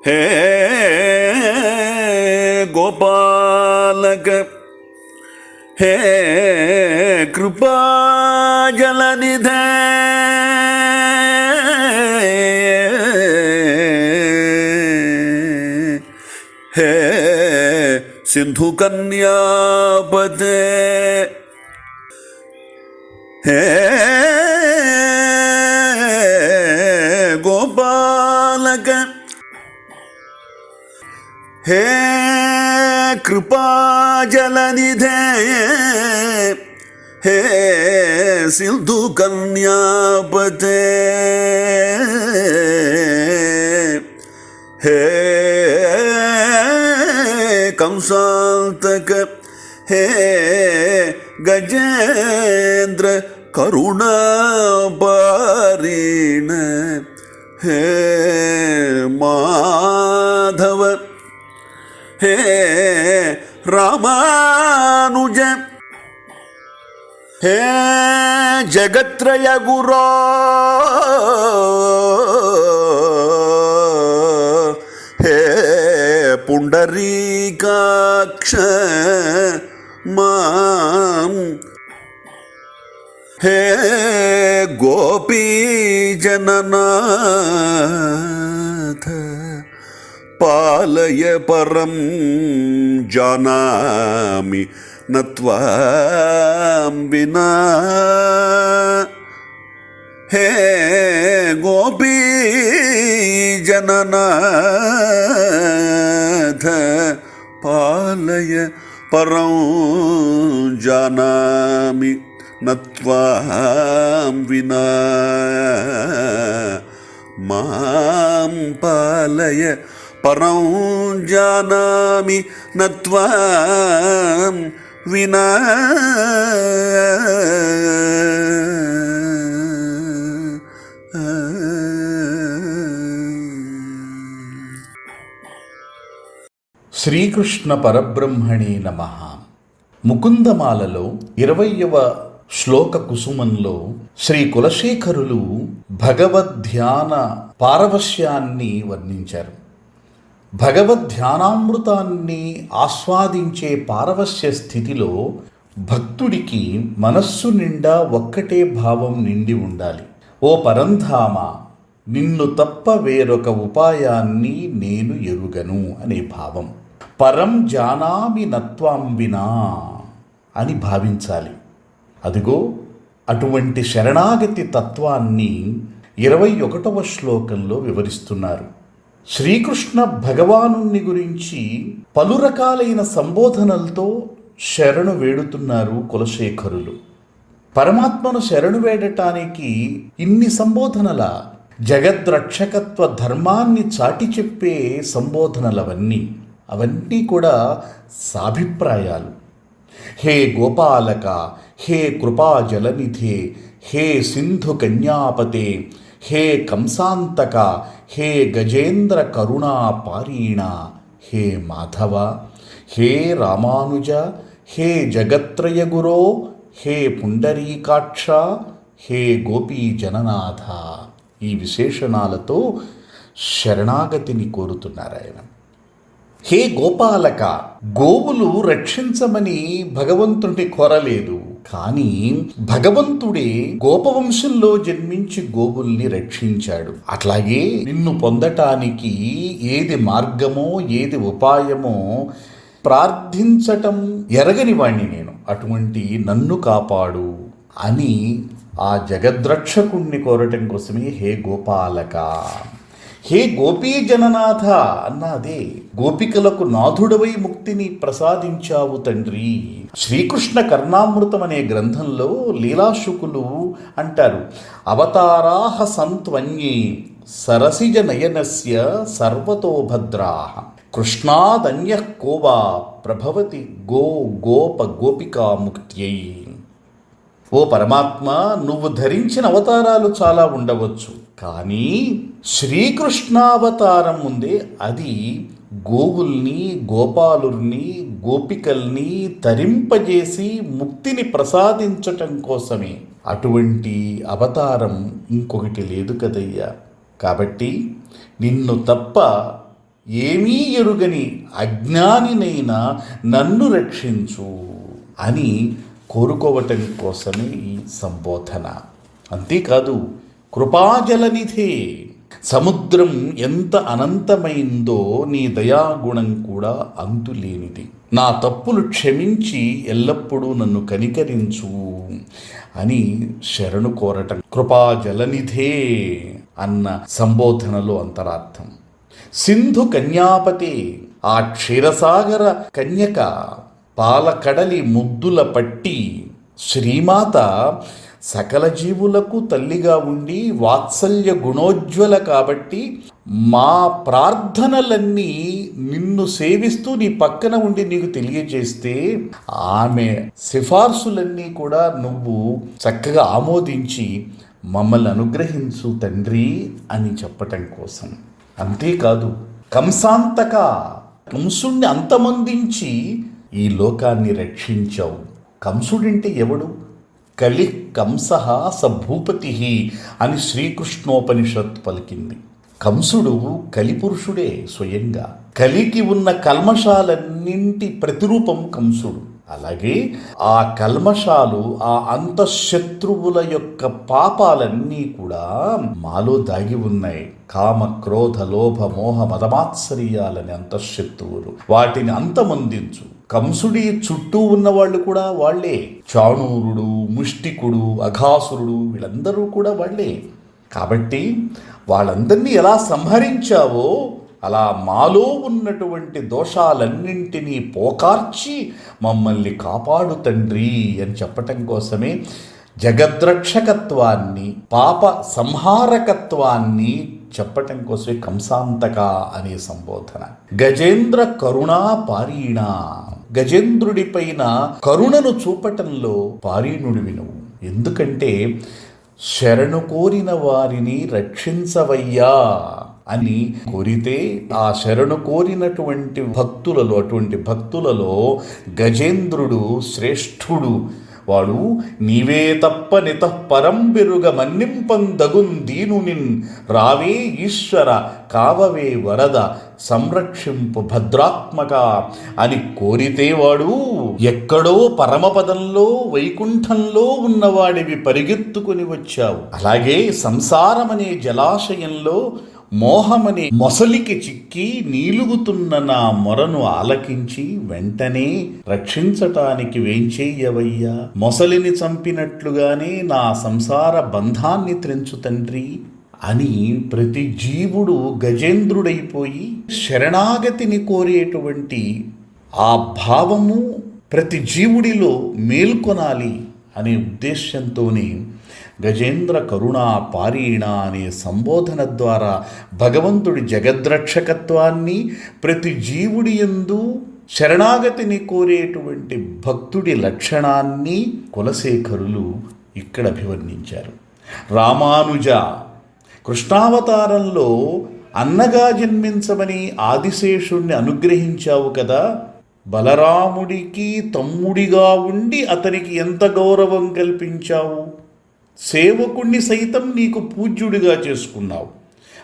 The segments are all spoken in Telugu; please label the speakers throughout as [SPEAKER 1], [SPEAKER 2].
[SPEAKER 1] హే గోపాలక హే కృపాజలనిధే హే సింధుకన్యాపతే హే గోపాలక హే కృపాజలనిధే హే సింధుకన్యాపతే హే కంసాంతక హే గజేంద్ర కరుణాపారీణ హే మాధవ హే రామానుజ హే జగత్రయ గురో హే పుండరీకాక్ష మాం హే గోపీజననాథ పాలయ పరం జానామి నత్వాం వినా హే గోపీజననాథ పాలయ పరం జానామి నత్వాం వినా మాం పాలయ పరం జానామి నత్వాం వినా
[SPEAKER 2] శ్రీకృష్ణ పరబ్రహ్మణే నమః. ముకుందమాలలో 20వ శ్లోక కుసుమంలో శ్రీ కులశేఖరులు భగవద్ధ్యాన పారవశ్యాన్ని వర్ణించారు. భగవద్ధ్యానామృతాన్ని ఆస్వాదించే పారవశ్య స్థితిలో భక్తుడికి మనస్సు నిండా ఒక్కటే భావం నిండి ఉండాలి. ఓ పరంధామ, నిన్ను తప్ప వేరొక ఉపాయాన్ని నేను ఎరుగను అనే భావం. పరం జానామి నత్వాం వినా అని భావించాలి. అదిగో అటువంటి శరణాగతి తత్వాన్ని 21వ శ్లోకంలో వివరిస్తున్నారు. శ్రీకృష్ణ భగవానుని గురించి పలు రకాలైన సంబోధనలతో శరణు వేడుతున్నారు కులశేఖరులు. పరమాత్మను శరణు వేడటానికి ఇన్ని సంబోధనల? జగద్రక్షకత్వ ధర్మాన్ని చాటి చెప్పే సంబోధనలవన్నీ. అవన్నీ కూడా సాభిప్రాయాలు. హే గోపాలక, హే కృపాజలనిధే, హే సింధు కన్యాపతే, హే కంసాంతక, హే గజేంద్ర కరుణా పారీణ, హే మాధవ, హే రామానుజ, హే జగత్రయ గురో, హే పుండరీకాక్ష, హే గోపీ జననాథ. ఈ విశేషణాలతో శరణాగతిని కోరుతున్నారు ఆయన. హే గోపాలక, గోవులు రక్షించమని భగవంతుడిని కోరలేదు, కానీ భగవంతుడే గోపవంశంలో జన్మించి గోవుల్ని రక్షించాడు. అట్లాగే నిన్ను పొందటానికి ఏది మార్గమో ఏది ఉపాయమో ప్రార్థించటం ఎరగని వాణ్ణి నేను. అటువంటి నన్ను కాపాడు అని ఆ జగద్రక్షకుణ్ణి కోరటం కోసమే హే గోపాలక, హే గోపీ జననాథ అన్నాదే. గోపికలకు నాథుడవై ముక్తిని ప్రసాదించావు తండ్రి. శ్రీకృష్ణ కర్ణామృతం అనే గ్రంథంలో లీలాశుకులు అంటారు, అవతారాహ సంత్వన్యే సరసిజ నయనస్య సర్వతో భద్రాః కృష్ణాదన్యః కోవా ప్రభవతి గోప గోపికా ముక్త్యై. ఓ పరమాత్మ, నువ్వు ధరించిన అవతారాలు చాలా ఉండవచ్చు, కానీ శ్రీకృష్ణావతారం ఉందే అది గోవుల్ని, గోపాలుల్ని, గోపికల్ని తరింపజేసి ముక్తిని ప్రసాదించటం కోసమే. అటువంటి అవతారం ఇంకొకటి లేదు కదయ్యా. కాబట్టి నిన్ను తప్ప ఏమీ ఎరుగని అజ్ఞానినైనా నన్ను రక్షించు అని కోరుకోవటం కోసమే ఈ సంబోధన. అంతేకాదు, కృపాజలనిధే, సముద్రం ఎంత అనంతమైందో నీ దయాగుణం కూడా అంతులేనిది. నా తప్పులు క్షమించి ఎల్లప్పుడూ నన్ను కనికరించు అని శరణు కోరటం కృపాజలనిధే అన్న సంబోధనలో అంతరార్థం. సింధు కన్యాపతే, ఆ క్షీరసాగర కన్యక, పాలకడలి ముద్దుల పట్టి శ్రీమాత సకల జీవులకు తల్లిగా ఉండి వాత్సల్య గుణోజ్వల కాబట్టి మా ప్రార్థనలన్నీ నిన్ను సేవిస్తూ నీ పక్కన ఉండి నీకు తెలియజేస్తే ఆమె సిఫార్సులన్నీ కూడా నువ్వు చక్కగా ఆమోదించి మమ్మల్ని అనుగ్రహించు తండ్రి అని చెప్పటం కోసం. అంతేకాదు, కంసాంతక, కంసుణ్ణి అంతమొందించి ఈ లోకాన్ని రక్షించావు. కంసుడంటే ఎవడు? కలి కంసః స భూపతి అని శ్రీకృష్ణోపనిషత్తు పలికింది. కంసుడు కలిపురుషుడే స్వయంగా. కలికి ఉన్న కల్మషాలన్నింటి ప్రతిరూపం కంసుడు. అలాగే ఆ కల్మషాలు, ఆ అంతఃశత్రువుల యొక్క పాపాలన్నీ కూడా మాలో దాగి ఉన్నాయి. కామ, క్రోధ, లోభ, మోహ, మదమాత్సర్యాలని అంతఃశత్రువులు. వాటిని అంతమొందించు. కంసుడి చుట్టూ ఉన్నవాళ్ళు కూడా వాళ్లే. చాణూరుడు, ముష్టికుడు, అఘాసురుడు వీళ్ళందరూ కూడా వాళ్లే. కాబట్టి వాళ్ళందరినీ ఎలా సంహరించావో అలా మాలో ఉన్నటువంటి దోషాలన్నింటినీ పోకార్చి మమ్మల్ని కాపాడు తండ్రి అని చెప్పటం కోసమే జగద్రక్షకత్వాన్ని, పాప సంహారకత్వాన్ని చెప్పటం కోసమే కంసాంతక అనే సంబోధన. గజేంద్ర కరుణా పారీణ, గజేంద్రుడి పైన కరుణను చూపటంలో పారీణుడివి నువ్వు. ఎందుకంటే శరణు కోరిన వారిని రక్షించవయ్యా అని కోరితే ఆ శరణు కోరినటువంటి భక్తులలో, అటువంటి భక్తులలో గజేంద్రుడు శ్రేష్ఠుడు. వాడు నీవే తప్ప నితఃపరం బెరుగ మన్నింపందగుందీనునిన్ రావే ఈశ్వర కావవే వరద సంరక్షింపు భద్రాత్మక అని కోరితే వాడు ఎక్కడో పరమపదంలో వైకుంఠంలో ఉన్నవాడివి పరిగెత్తుకుని వచ్చావు. అలాగే సంసారమనే జలాశయంలో మోహమనే మొసలికి చిక్కి నీలుగుతున్న నా మొరను ఆలకించి వెంటనే రక్షించటానికి వేంచేయవయ్యా. మొసలిని చంపినట్లుగానే నా సంసార బంధాన్ని త్రెంచు తండ్రి అని ప్రతి జీవుడు గజేంద్రుడైపోయి శరణాగతిని కోరేటువంటి ఆ భావము ప్రతి జీవుడిలో మేల్కొనాలి అనే ఉద్దేశంతోనే గజేంద్ర కరుణా పారీణ అనే సంబోధన ద్వారా భగవంతుడి జగద్రక్షకత్వాన్ని, ప్రతి జీవుడి యందు శరణాగతిని కోరేటువంటి భక్తుడి లక్షణాన్ని కులశేఖరులు ఇక్కడ అభివర్ణించారు. రామానుజ, కృష్ణావతారంలో అన్నగా జన్మించమని ఆదిశేషుణ్ణి అనుగ్రహించావు కదా. బలరాముడికి తమ్ముడిగా ఉండి అతనికి ఎంత గౌరవం కల్పించావు. సేవకుణ్ణి సైతం నీకు పూజ్యుడిగా చేసుకున్నావు.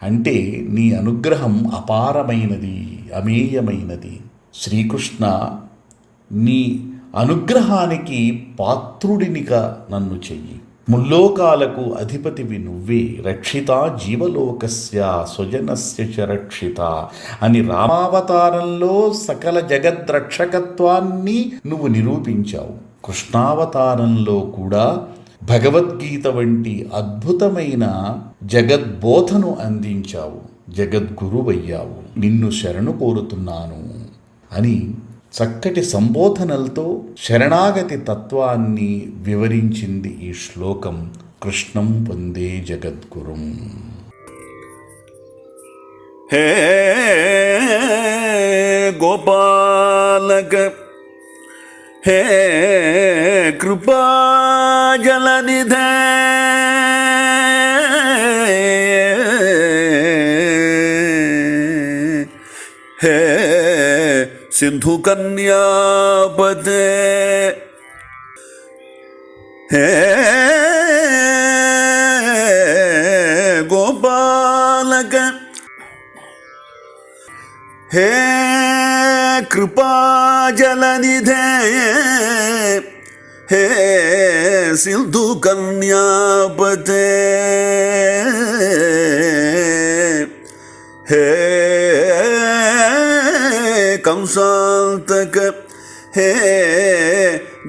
[SPEAKER 2] అంటే నీ అనుగ్రహం అపారమైనది, అమేయమైనది. శ్రీకృష్ణ, నీ అనుగ్రహానికి పాత్రుడినిగా నన్ను చెయ్యి. ముల్లోకాలకు అధిపతివి నువ్వే. రక్షిత జీవలోకస్య స్వజనస్య చ రక్షిత అని రామావతారంలో సకల జగద్రక్షకత్వాన్ని నువ్వు నిరూపించావు. కృష్ణావతారంలో కూడా భగవద్గీత వంటి అద్భుతమైన జగద్బోధను అందించావు. జగద్గురువయ్యావు. నిన్ను శరణు కోరుతున్నాను అని చక్కటి సంబోధనలతో శరణాగతి తత్వాన్ని వివరించింది ఈ శ్లోకం. కృష్ణం వందే జగద్గురుం.
[SPEAKER 1] హే గోపాలక, హే కృపాజలనిధే, హే సింధు కన్యాపతే, హే గోపాలక, जलनिधे हे सिन्धुकन्यापते हे कंसान्तक हे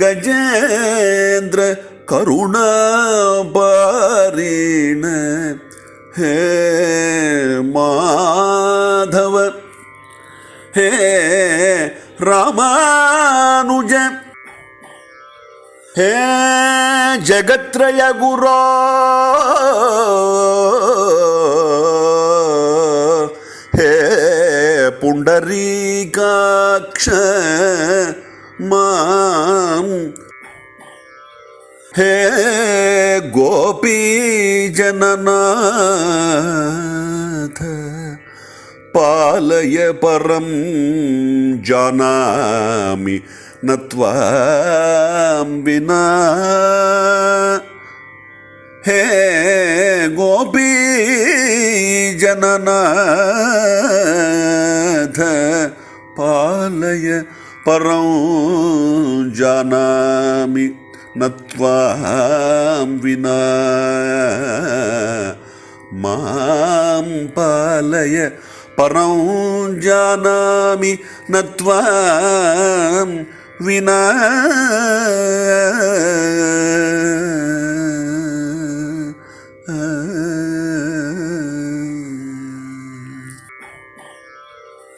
[SPEAKER 1] गजेन्द्र करुणापारीण हे माधव हे रामानुज हे जगत्रय गुरो हे पुंडरीकाक्ष मां हे गोपीजननाथ पालय परं जानामि न त्वां विना हे गोपीजननाथ पालय परं जानामि न त्वां विना मां पालय परं जानामि न त्वां विना।